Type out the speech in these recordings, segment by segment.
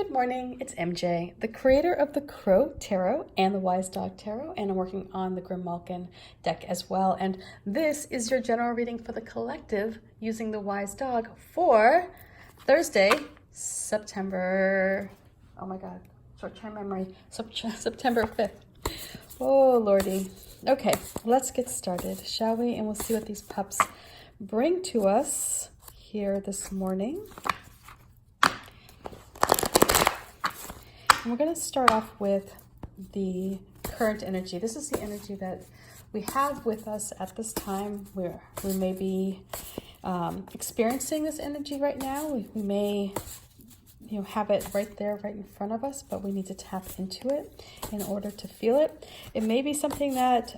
Good morning, it's MJ, the creator of the Crow Tarot and the Wise Dog Tarot, and I'm working on the Grimalkin deck as well. And this is your general reading for the collective using the Wise Dog for Thursday, September, oh my God, short-term memory, September 5th. Oh, Lordy. Okay, let's get started, shall we? And we'll see what these pups bring to us here this morning. And we're going to start off with the current energy. This is the energy that we have with us at this time. We may be experiencing this energy right now. We may have it right there, right in front of us, but we need to tap into it in order to feel it. It may be something that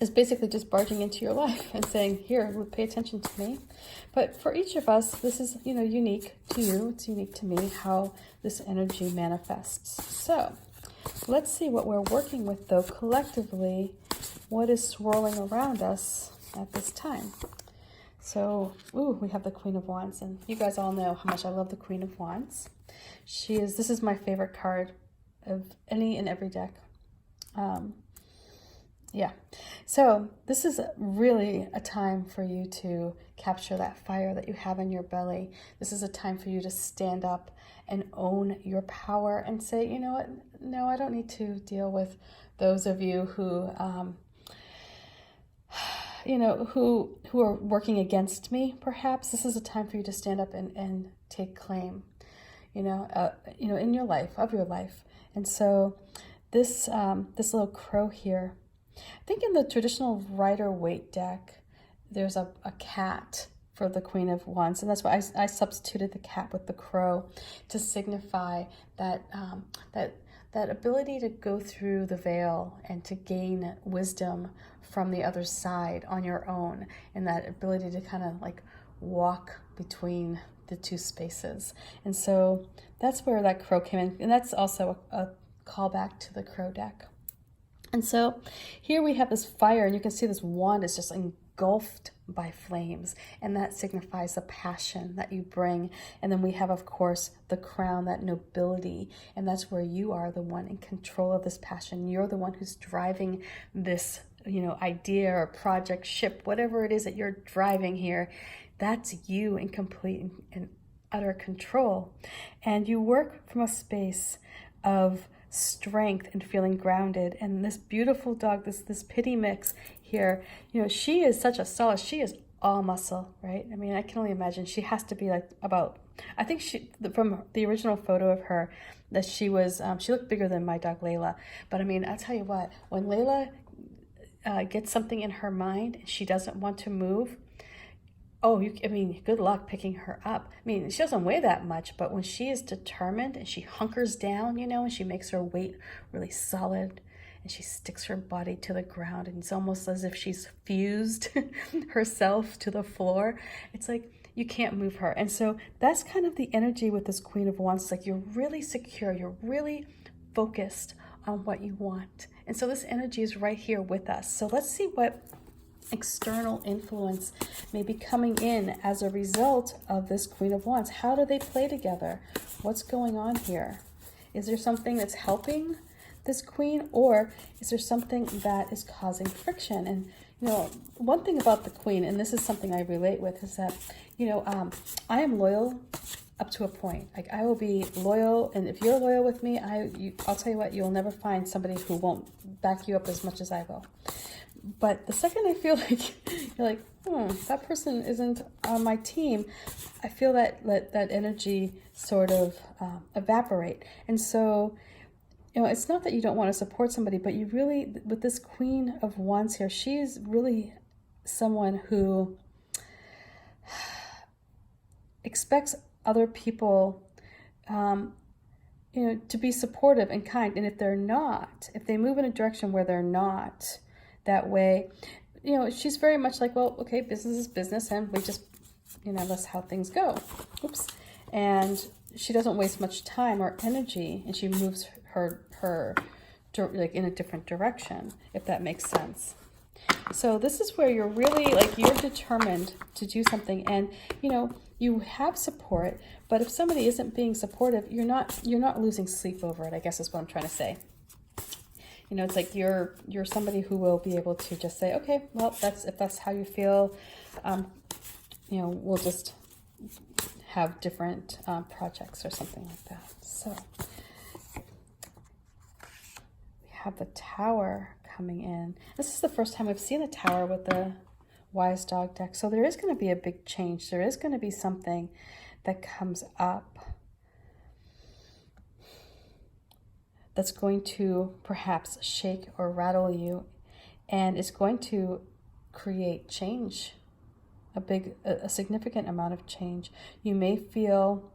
is basically just barging into your life and saying, here, pay attention to me. But for each of us, this is, unique to you. It's unique to me how this energy manifests. So let's see what we're working with, though, collectively. What is swirling around us at this time? So, we have the Queen of Wands, and you guys all know how much I love the Queen of Wands. This is my favorite card of any and every deck. Yeah, so this is really a time for you to capture that fire that you have in your belly. This is a time for you to stand up and own your power and say, you know what, no, I don't need to deal with those of you who, who are working against me, perhaps. This is a time for you to stand up and take claim, in your life, of your life. And so this little crow here, I think in the traditional Rider-Waite deck, there's a cat for the Queen of Wands, and that's why I substituted the cat with the crow to signify that that ability to go through the veil and to gain wisdom from the other side on your own, and that ability to kind of like walk between the two spaces. And so that's where that crow came in, and that's also a callback to the crow deck. And so here we have this fire, and you can see this wand is just engulfed by flames, and that signifies the passion that you bring. And then we have, of course, the crown, that nobility, and that's where you are the one in control of this passion. You're the one who's driving this, idea or project, ship, whatever it is that you're driving here. That's you in complete and utter control. And you work from a space of strength and feeling grounded. And this beautiful dog, this Pitty Mix here, she is such a solid, she is all muscle, right? I mean, I can only imagine she has to be like I think from the original photo of her, that she looked bigger than my dog Layla. But I mean, I'll tell you what, when Layla gets something in her mind and she doesn't want to move, good luck picking her up. I mean, she doesn't weigh that much, but when she is determined and she hunkers down, and she makes her weight really solid and she sticks her body to the ground, and it's almost as if she's fused herself to the floor. It's like you can't move her. And so that's kind of the energy with this Queen of Wands. It's like you're really secure, you're really focused on what you want. And so this energy is right here with us. So let's see what external influence may be coming in as a result of this Queen of Wands. How do they play together? What's going on here? Is there something that's helping this queen, or is there something that is causing friction? And one thing about the queen, and this is something I relate with, is that I am loyal up to a point. Like, I will be loyal, and if you're loyal with me, I'll tell you what, you'll never find somebody who won't back you up as much as I will. But the second I feel like you're like, that person isn't on my team, I feel that energy sort of evaporate. And so, it's not that you don't want to support somebody, but you really, with this Queen of Wands here, she is really someone who expects other people, to be supportive and kind. And if they move in a direction where they're not that way, she's very much like, well, okay, business is business, and we just, that's how things go. Oops. And she doesn't waste much time or energy, and she moves her like in a different direction, if that makes sense. So this is where you're really you're determined to do something. And you have support, but if somebody isn't being supportive, you're not losing sleep over it, I guess is what I'm trying to say. You know, it's like you're somebody who will be able to just say, okay, well, if that's how you feel, you know, we'll just have different projects or something like that. So we have the Tower coming in. This is the first time I've seen the Tower with the Wise Dog deck. So there is going to be a big change. There is going to be something that comes up that's going to perhaps shake or rattle you, and it's going to create change, a significant amount of change. You may feel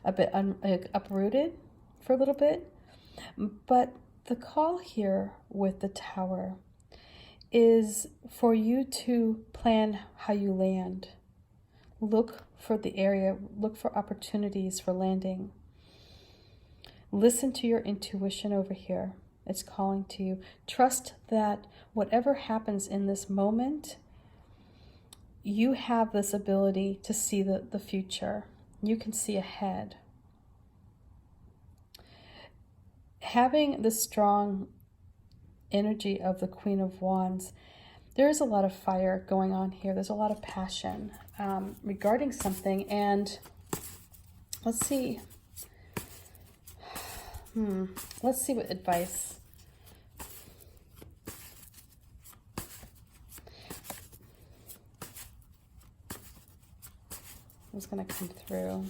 a bit uprooted for a little bit, but the call here with the Tower is for you to plan how you land. Look for the area, look for opportunities for landing. Listen to your intuition over here. It's calling to you. Trust that whatever happens in this moment, you have this ability to see the future. You can see ahead. Having the strong energy of the Queen of Wands, there is a lot of fire going on here. There's a lot of passion regarding something. And let's see. Let's see what advice. is going to come through.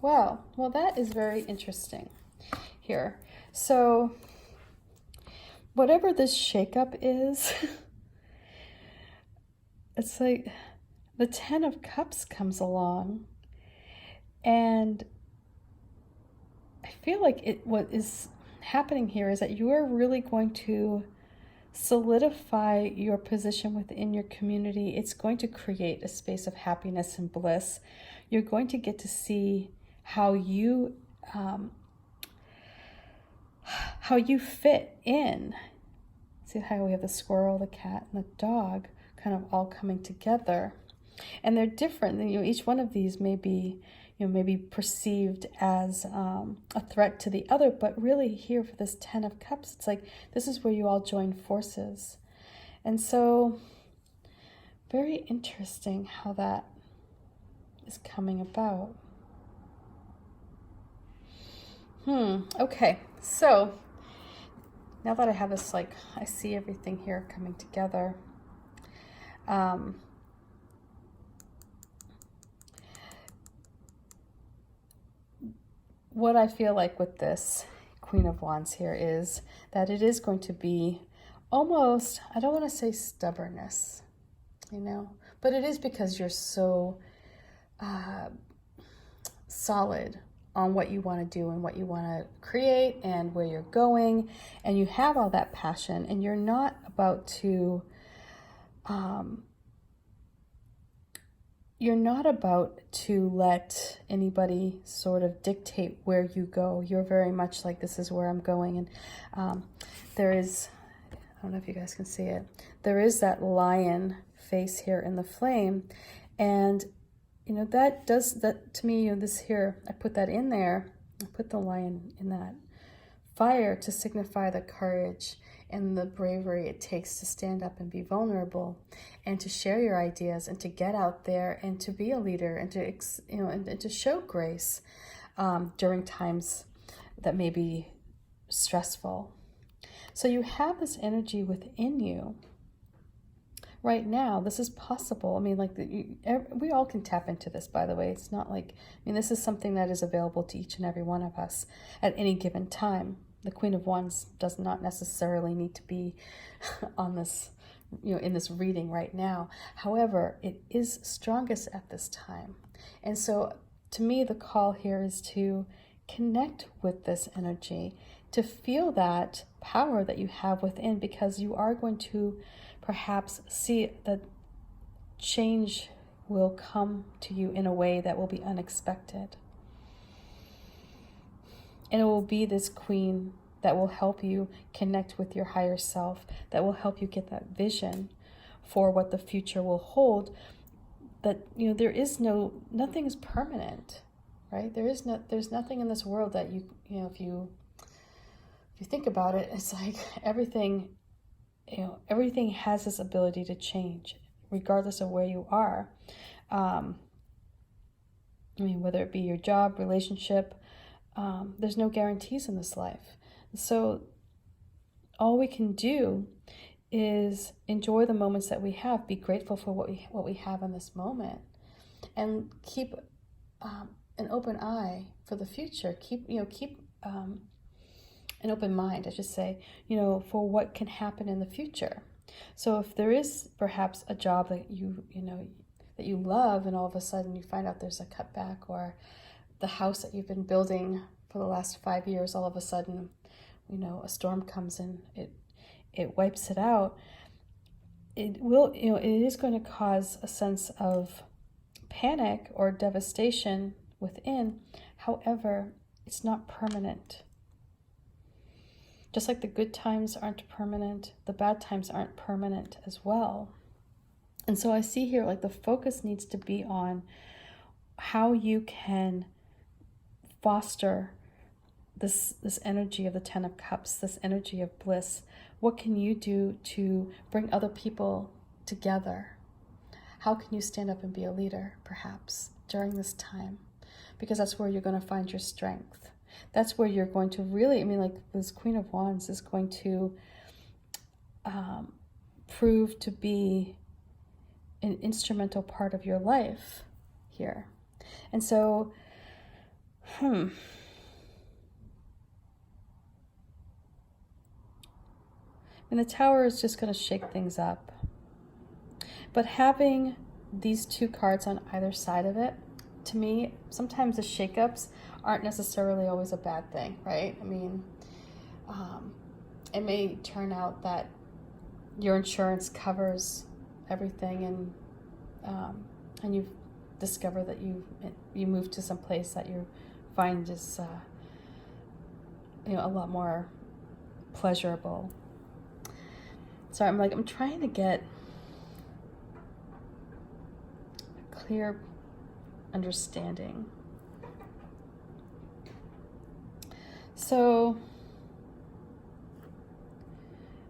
Well, that is very interesting here. So whatever this shakeup is, it's like the Ten of Cups comes along, and I feel like what is happening here is that you are really going to solidify your position within your community. It's going to create a space of happiness and bliss. You're going to get to see how you fit in. See how we have the squirrel, the cat, and the dog kind of all coming together, and they're different. Each one of these may be maybe perceived as a threat to the other, but really here for this Ten of Cups, it's like this is where you all join forces. And so very interesting how that is coming about. Okay, so now that I have this, I see everything here coming together. What I feel like with this Queen of Wands here is that it is going to be almost, I don't want to say stubbornness, but it is because you're so solid on what you want to do and what you want to create and where you're going, and you have all that passion, and you're not about to let anybody sort of dictate where you go. You're very much like, this is where I'm going. And there is, I don't know if you guys can see it, there is that lion face here in the flame. And, that does that to me, this here, I put that in there. I put the lion in that fire to signify the courage and the bravery it takes to stand up and be vulnerable and to share your ideas and to get out there and to be a leader and to and to show grace during times that may be stressful. So you have this energy within you right now. This is possible. We all can tap into this, by the way. It's not like, this is something that is available to each and every one of us at any given time. The Queen of Wands does not necessarily need to be on this, in this reading right now. However, it is strongest at this time. And so to me, the call here is to connect with this energy, to feel that power that you have within, because you are going to perhaps see that change will come to you in a way that will be unexpected. And it will be this queen that will help you connect with your higher self, that will help you get that vision for what the future will hold. That, there is nothing is permanent, right? There's nothing in this world that if you think about it, it's like everything has this ability to change regardless of where you are. Whether it be your job, relationship, there's no guarantees in this life. So all we can do is enjoy the moments that we have, be grateful for what we have in this moment, and keep an open eye for the future. Keep an open mind, I should say, for what can happen in the future. So if there is perhaps a job that that you love, and all of a sudden you find out there's a cutback, or the house that you've been building for the last 5 years, all of a sudden, a storm comes and it wipes it out, it is going to cause a sense of panic or devastation within. However, it's not permanent. Just like the good times aren't permanent, the bad times aren't permanent as well. And so I see here, like, the focus needs to be on how you can foster this energy of the Ten of Cups, this energy of bliss. What can you do to bring other people together? How can you stand up and be a leader, perhaps, during this time? Because that's where you're going to find your strength. That's where you're going to really, like this Queen of Wands is going to prove to be an instrumental part of your life here. And so, and the Tower is just going to shake things up. But having these two cards on either side of it, to me, sometimes the shakeups aren't necessarily always a bad thing, right? It may turn out that your insurance covers everything, and you've discovered that you moved to some place that you find is a lot more pleasurable. So I'm trying to get a clear understanding. So,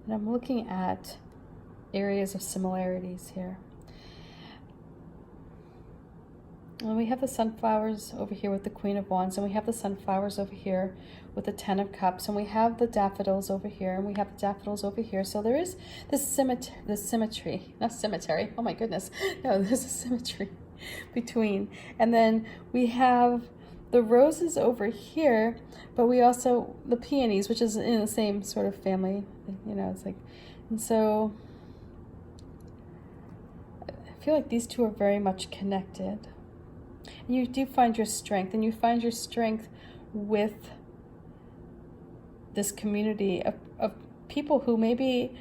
and I'm looking at areas of similarities here. And we have the sunflowers over here with the Queen of Wands, and we have the sunflowers over here with the Ten of Cups, and we have the daffodils over here, and we have the daffodils over here. So there is this symmetry, not cemetery, oh my goodness, no, there's a symmetry between. And then we have the roses over here, but we also, the peonies, which is in the same sort of family, it's like, and so I feel like these two are very much connected. And you do find your strength, and you find your strength with this community of people who maybe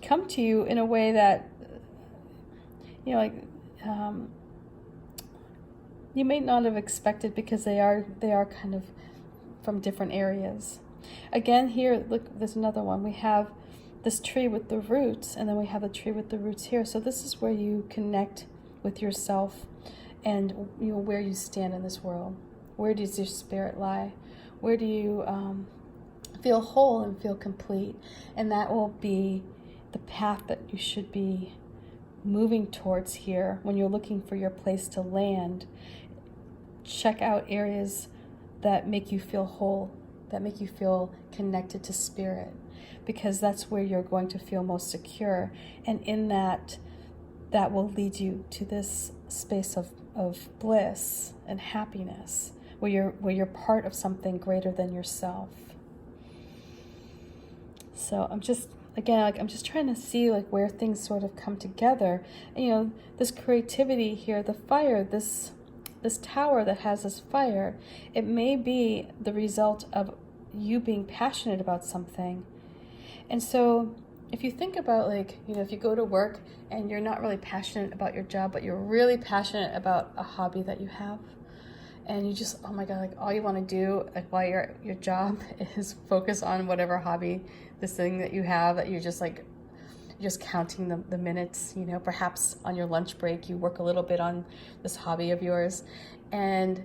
come to you in a way that, you may not have expected, because they are kind of from different areas. Again, here, look, there's another one. We have this tree with the roots, and then we have the tree with the roots here. So this is where you connect with yourself and where you stand in this world. Where does your spirit lie? Where do you feel whole and feel complete? And that will be the path that you should be moving towards here when you're looking for your place to land. Check out areas that make you feel whole, that make you feel connected to spirit, because that's where you're going to feel most secure. And in that will lead you to this space of bliss and happiness, where you're part of something greater than yourself. So I'm just trying to see where things sort of come together. And, this creativity here, the fire, this tower that has this fire, it may be the result of you being passionate about something. And so if you think about if you go to work and you're not really passionate about your job, but you're really passionate about a hobby that you have, and you just, oh my God, all you want to do while you're at your job is focus on whatever hobby, this thing that you have that you're just you're just counting the minutes, you know, perhaps on your lunch break, you work a little bit on this hobby of yours. And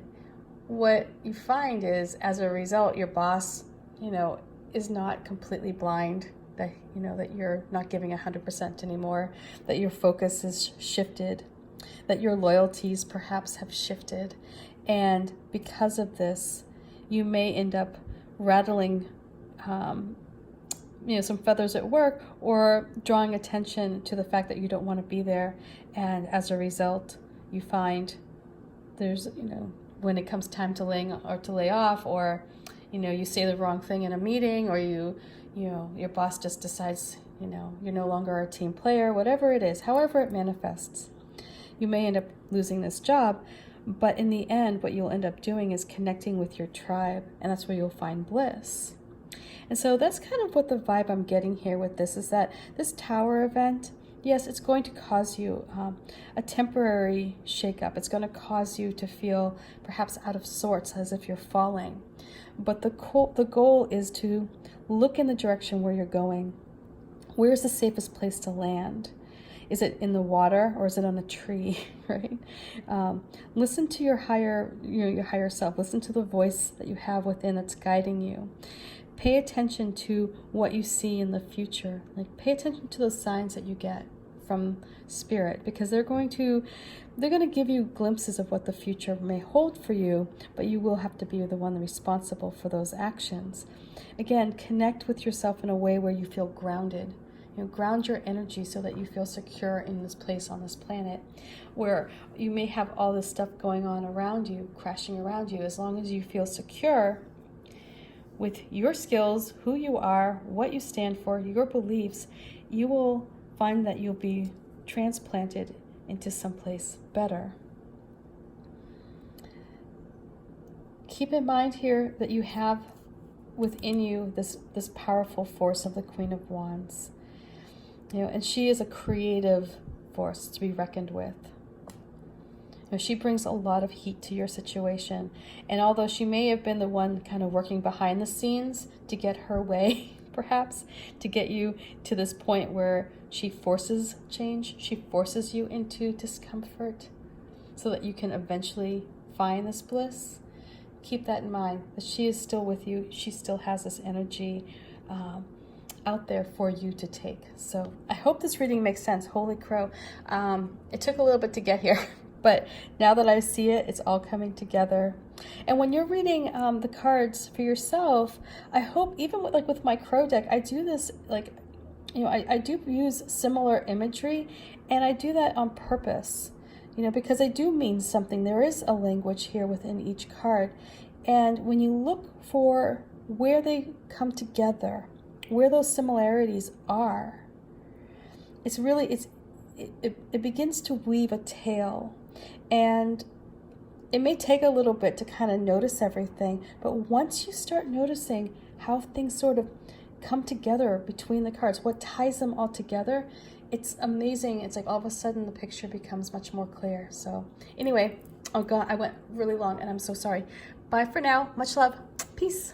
what you find is, as a result, your boss, you know, is not completely blind, that, you know, that you're not giving 100% anymore, that your focus is shifted, that your loyalties perhaps have shifted. And because of this, you may end up rattling you know, some feathers at work, or drawing attention to the fact that you don't want to be there. And as a result, you find there's, you know, when it comes time to lay off, or, you know, you say the wrong thing in a meeting, or you know, your boss just decides, you know, you're no longer a team player, whatever it is, however it manifests, you may end up losing this job. But in the end, what you'll end up doing is connecting with your tribe, and that's where you'll find bliss. And so that's kind of what the vibe I'm getting here with this is, that this tower event, yes, it's going to cause you a temporary shakeup. It's going to cause you to feel perhaps out of sorts, as if you're falling. But the goal is to look in the direction where you're going. Where's the safest place to land? Is it in the water, or is it on a tree, right? Listen to your higher self. Listen to the voice that you have within that's guiding you. Pay attention to what you see in the future. Like, pay attention to those signs that you get from spirit, because they're going to give you glimpses of what the future may hold for you, but you will have to be the one responsible for those actions. Again, connect with yourself in a way where you feel grounded. You know, ground your energy so that you feel secure in this place on this planet, where you may have all this stuff going on around you, crashing around you. As long as you feel secure with your skills, who you are, what you stand for, your beliefs, you will find that you'll be transplanted into someplace better. Keep in mind here that you have within you this powerful force of the Queen of Wands. You know, and she is a creative force to be reckoned with. You know, she brings a lot of heat to your situation. And although she may have been the one kind of working behind the scenes to get her way, perhaps, to get you to this point where she forces change, she forces you into discomfort so that you can eventually find this bliss, keep that in mind, that she is still with you. She still has this energy out there for you to take. So I hope this reading makes sense. Holy crow. It took a little bit to get here, but now that I see it, it's all coming together. And when you're reading the cards for yourself, I hope, even with my crow deck, I do this, like, you know, I do use similar imagery, and I do that on purpose, you know, because they do mean something. There is a language here within each card. And when you look for where they come together, where those similarities are, it's really, it begins to weave a tale. And it may take a little bit to kind of notice everything, but once you start noticing how things sort of come together between the cards, what ties them all together, it's amazing. It's like all of a sudden the picture becomes much more clear. So anyway, oh God, I went really long and I'm so sorry. Bye for now. Much love. Peace.